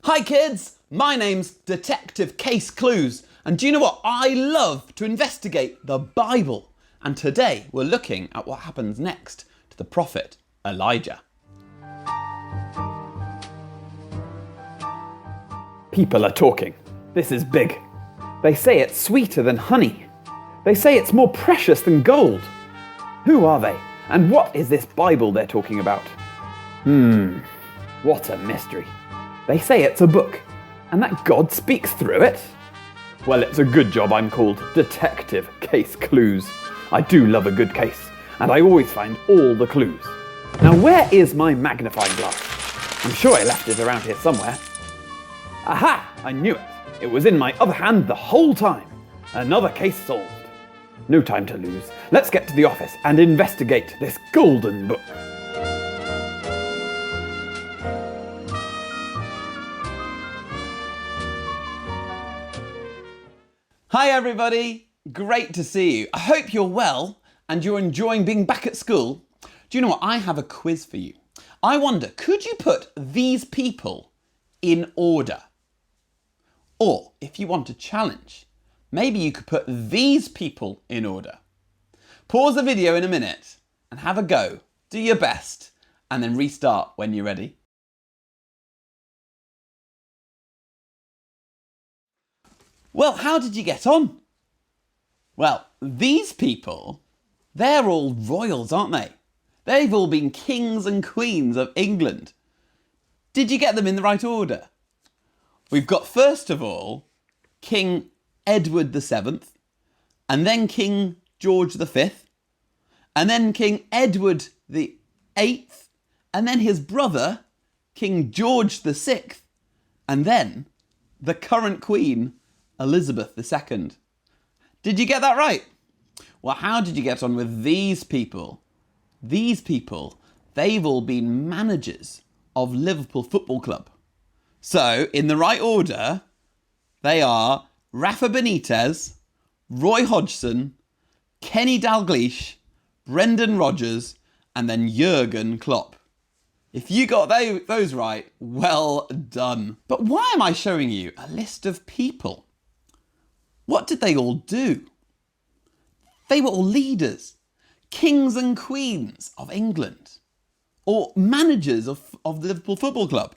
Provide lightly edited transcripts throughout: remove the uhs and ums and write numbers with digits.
Hi kids, my name's Detective Case Clues, and do you know what? I love to investigate the Bible. And today we're looking at what happens next to the prophet Elijah. People are talking. This is big. They say it's sweeter than honey. They say it's more precious than gold. Who are they? And what is this Bible they're talking about? What a mystery. They say it's a book, and that God speaks through it. Well, it's a good job I'm called Detective Case Clues. I do love a good case, and I always find all the clues. Now, where is my magnifying glass? I'm sure I left it around here somewhere. Aha! I knew it. It was in my other hand the whole time. Another case solved. No time to lose. Let's get to the office and investigate this golden book. Hi everybody, great to see you. I hope you're well and you're enjoying being back at school. Do you know what? I have a quiz for you. I wonder, could you put these people in order? Or if you want a challenge, maybe you could put these people in order. Pause the video in a minute and have a go. Do your best and then restart when you're ready. Well, how did you get on? Well, these people, they're all royals, aren't they? They've all been kings and queens of England. Did you get them in the right order? We've got, first of all, King Edward VII, and then King George V, and then King Edward VIII, and then his brother, King George VI, and then the current Queen, Elizabeth II. Did you get that right? Well, how did you get on with these people? These people, they've all been managers of Liverpool Football Club. So, in the right order, they are Rafa Benitez, Roy Hodgson, Kenny Dalglish, Brendan Rodgers, and then Jurgen Klopp. If you got those right, well done. But why am I showing you a list of people? What did they all do? They were all leaders, kings and queens of England, or managers of the Liverpool Football Club.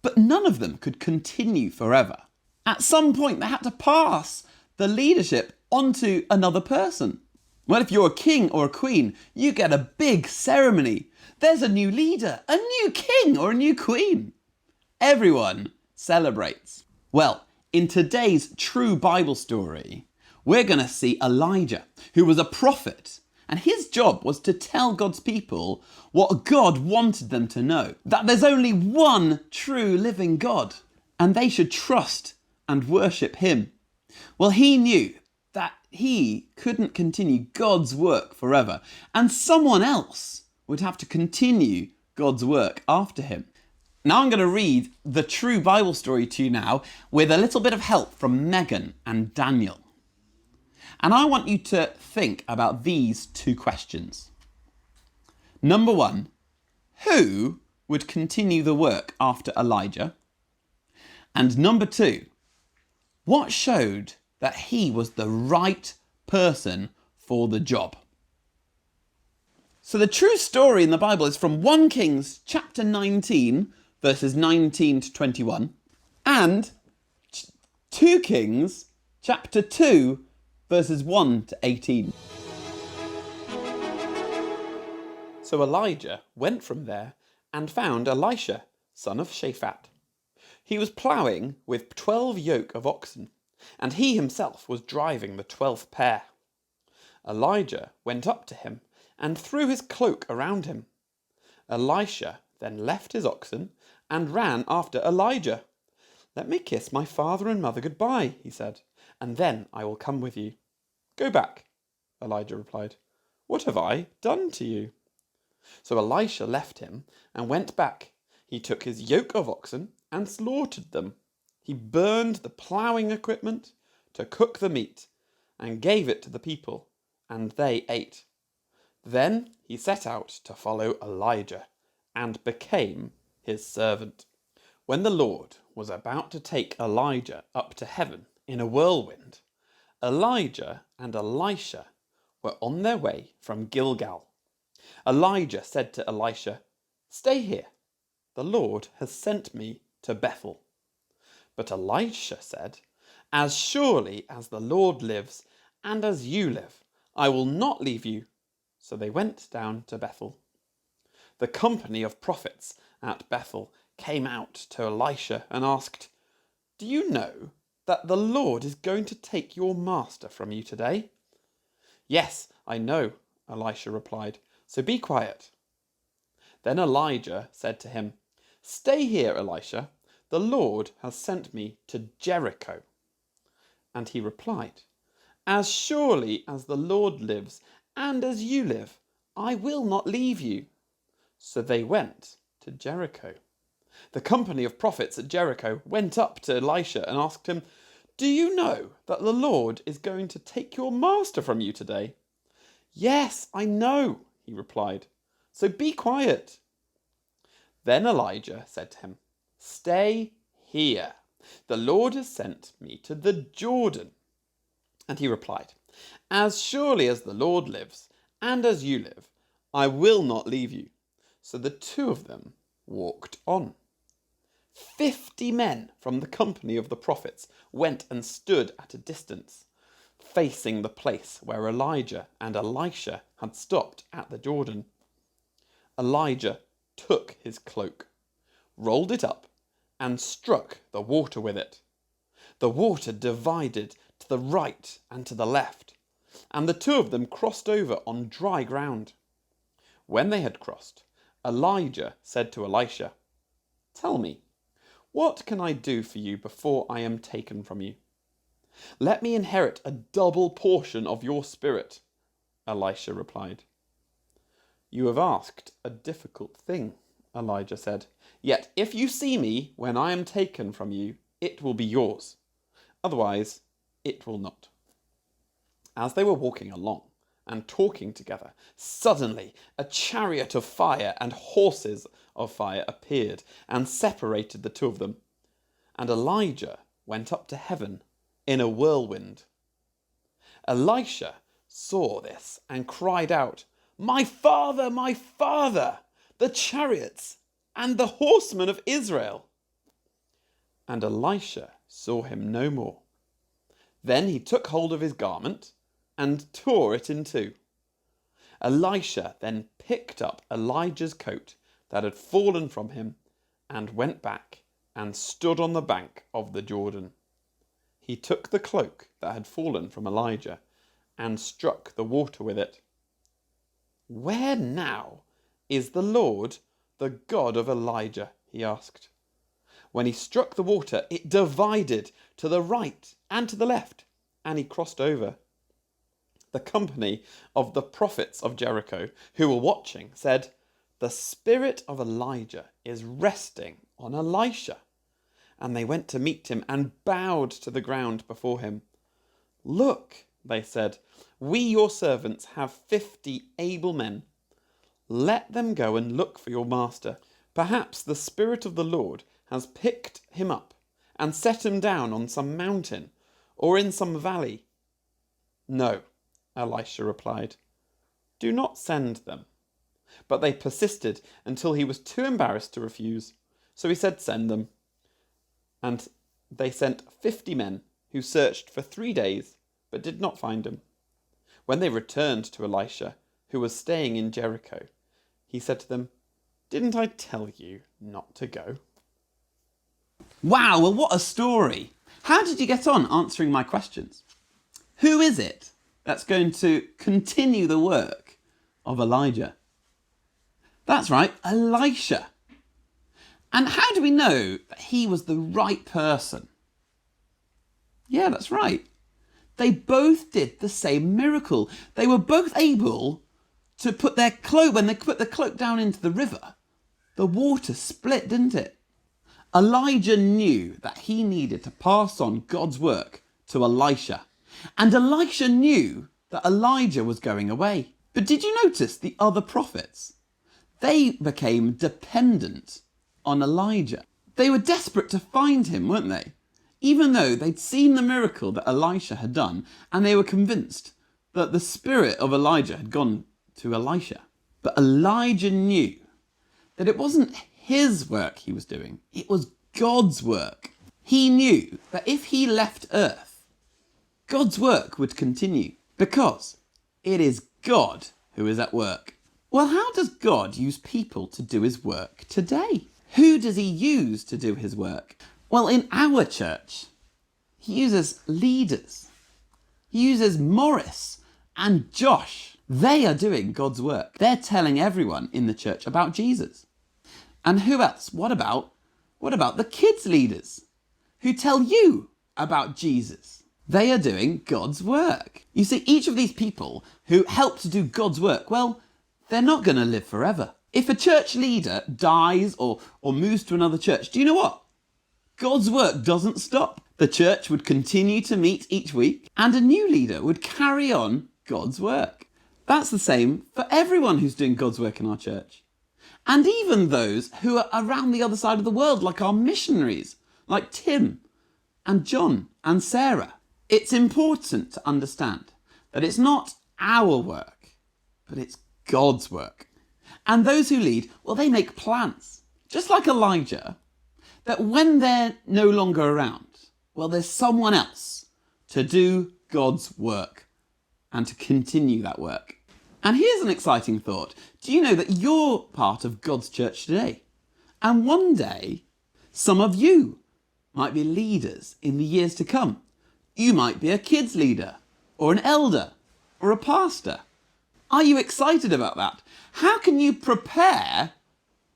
But none of them could continue forever. At some point, they had to pass the leadership onto another person. Well, if you're a king or a queen, you get a big ceremony. There's a new leader, a new king or a new queen. Everyone celebrates. Well, in today's true Bible story, we're going to see Elijah, who was a prophet, and his job was to tell God's people what God wanted them to know, that there's only one true living God, and they should trust and worship him. Well, he knew that he couldn't continue God's work forever, and someone else would have to continue God's work after him. Now I'm going to read the true Bible story to you now with a little bit of help from Megan and Daniel. And I want you to think about these two questions. Number one, who would continue the work after Elijah? And number two, what showed that he was the right person for the job? So the true story in the Bible is from 1 Kings chapter 19, verses 19 to 21, and 2 Kings chapter 2, verses 1 to 18. So Elijah went from there and found Elisha, son of Shaphat. He was ploughing with 12 yoke of oxen, and he himself was driving the 12th pair. Elijah went up to him and threw his cloak around him. Elisha then left his oxen and ran after Elijah. "Let me kiss my father and mother goodbye," he said, "and then I will come with you." "Go back," Elijah replied. "What have I done to you?" So Elisha left him and went back. He took his yoke of oxen and slaughtered them. He burned the ploughing equipment to cook the meat and gave it to the people, and they ate. Then he set out to follow Elijah and became his servant. When the Lord was about to take Elijah up to heaven in a whirlwind, Elijah and Elisha were on their way from Gilgal. Elijah said to Elisha, "Stay here. The Lord has sent me to Bethel." But Elisha said, "As surely as the Lord lives and as you live, I will not leave you." So they went down to Bethel. The company of prophets at Bethel came out to Elisha and asked, "Do you know that the Lord is going to take your master from you today?" "Yes, I know," Elisha replied, "so be quiet." Then Elijah said to him, "Stay here, Elisha. The Lord has sent me to Jericho." And he replied, "As surely as the Lord lives and as you live, I will not leave you." So they went to Jericho. The company of prophets at Jericho went up to Elisha and asked him, "Do you know that the Lord is going to take your master from you today?" "Yes, I know," he replied, "so be quiet." Then Elijah said to him, "Stay here. The Lord has sent me to the Jordan." And he replied, "As surely as the Lord lives and as you live, I will not leave you." So the two of them walked on. 50 men from the company of the prophets went and stood at a distance, facing the place where Elijah and Elisha had stopped at the Jordan. Elijah took his cloak, rolled it up, and struck the water with it. The water divided to the right and to the left, and the two of them crossed over on dry ground. When they had crossed, Elijah said to Elisha, "Tell me, what can I do for you before I am taken from you?" "Let me inherit a double portion of your spirit," Elisha replied. "You have asked a difficult thing," Elijah said. "Yet if you see me when I am taken from you, it will be yours. Otherwise, it will not." As they were walking along and talking together, suddenly a chariot of fire and horses of fire appeared and separated the two of them. And Elijah went up to heaven in a whirlwind. Elisha saw this and cried out, my father, the chariots and the horsemen of Israel." And Elisha saw him no more. Then he took hold of his garment and tore it in two. Elisha then picked up Elijah's coat that had fallen from him and went back and stood on the bank of the Jordan. He took the cloak that had fallen from Elijah and struck the water with it. "Where now is the Lord, the God of Elijah?" he asked. When he struck the water, it divided to the right and to the left, and he crossed over. The company of the prophets of Jericho, who were watching, said, "The spirit of Elijah is resting on Elisha." And they went to meet him and bowed to the ground before him. "Look," they said, "we your servants have 50 able men. Let them go and look for your master. Perhaps the Spirit of the Lord has picked him up and set him down on some mountain or in some valley." "No," Elisha replied, "do not send them." But they persisted until he was too embarrassed to refuse. So he said, "Send them." And they sent 50 men who searched for 3 days but did not find him. When they returned to Elisha, who was staying in Jericho, he said to them, "Didn't I tell you not to go?" Wow, well, what a story. How did you get on answering my questions? Who is it that's going to continue the work of Elijah? That's right, Elisha. And how do we know that he was the right person? Yeah, that's right. They both did the same miracle. They were both able to put their cloak, when they put the cloak down into the river, the water split, didn't it? Elijah knew that he needed to pass on God's work to Elisha. And Elisha knew that Elijah was going away. But did you notice the other prophets? They became dependent on Elijah. They were desperate to find him, weren't they? Even though they'd seen the miracle that Elisha had done, and they were convinced that the spirit of Elijah had gone to Elisha. But Elijah knew that it wasn't his work he was doing, it was God's work. He knew that if he left earth, God's work would continue, because it is God who is at work. Well, how does God use people to do his work today? Who does he use to do his work? Well, in our church, he uses leaders. He uses Morris and Josh. They are doing God's work. They're telling everyone in the church about Jesus. And who else? What about the kids leaders who tell you about Jesus? They are doing God's work. You see, each of these people who help to do God's work, well, they're not going to live forever. If a church leader dies or moves to another church, do you know what? God's work doesn't stop. The church would continue to meet each week, and a new leader would carry on God's work. That's the same for everyone who's doing God's work in our church. And even those who are around the other side of the world, like our missionaries, like Tim and John and Sarah. It's important to understand that it's not our work, but it's God's work. And those who lead, well, they make plans, just like Elijah, that when they're no longer around, well, there's someone else to do God's work and to continue that work. And here's an exciting thought. Do you know that you're part of God's church today? And one day, some of you might be leaders in the years to come. You might be a kids leader, or an elder, or a pastor. Are you excited about that? How can you prepare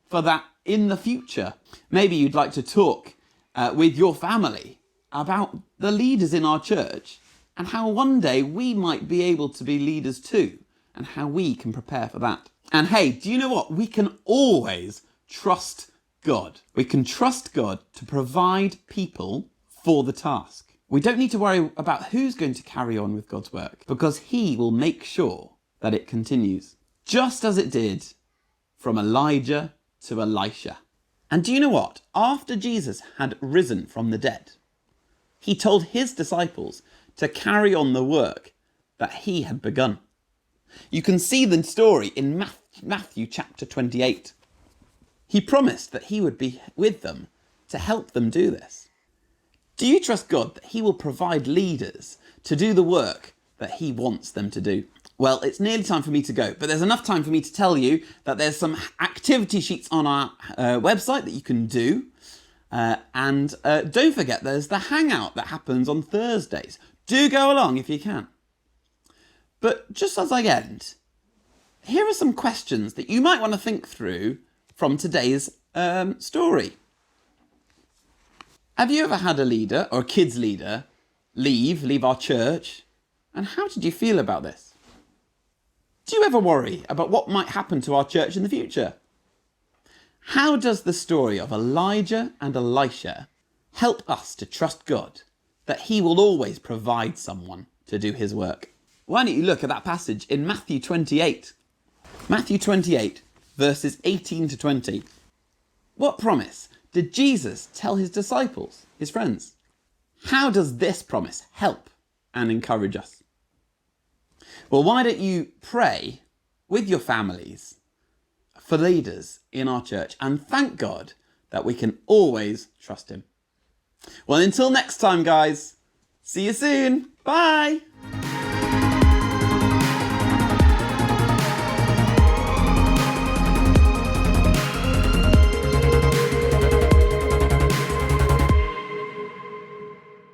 for that in the future? Maybe you'd like to talk with your family about the leaders in our church and how one day we might be able to be leaders too, and how we can prepare for that. And hey, do you know what? We can always trust God. We can trust God to provide people for the task. We don't need to worry about who's going to carry on with God's work, because he will make sure that it continues, just as it did from Elijah to Elisha. And do you know what? After Jesus had risen from the dead, he told his disciples to carry on the work that he had begun. You can see the story in Matthew chapter 28. He promised that he would be with them to help them do this. Do you trust God that he will provide leaders to do the work that he wants them to do? Well, it's nearly time for me to go, but there's enough time for me to tell you that there's some activity sheets on our website that you can do. And don't forget, there's the hangout that happens on Thursdays. Do go along if you can. But just as I end, here are some questions that you might want to think through from today's story. Have you ever had a leader or a kids leader leave our church? And how did you feel about this? Do you ever worry about what might happen to our church in the future? How does the story of Elijah and Elisha help us to trust God that he will always provide someone to do his work? Why don't you look at that passage in Matthew 28? Matthew 28, verses 18 to 20. What promise did Jesus tell his disciples, his friends? How does this promise help and encourage us? Well, why don't you pray with your families for leaders in our church and thank God that we can always trust him. Well, until next time, guys, see you soon. Bye.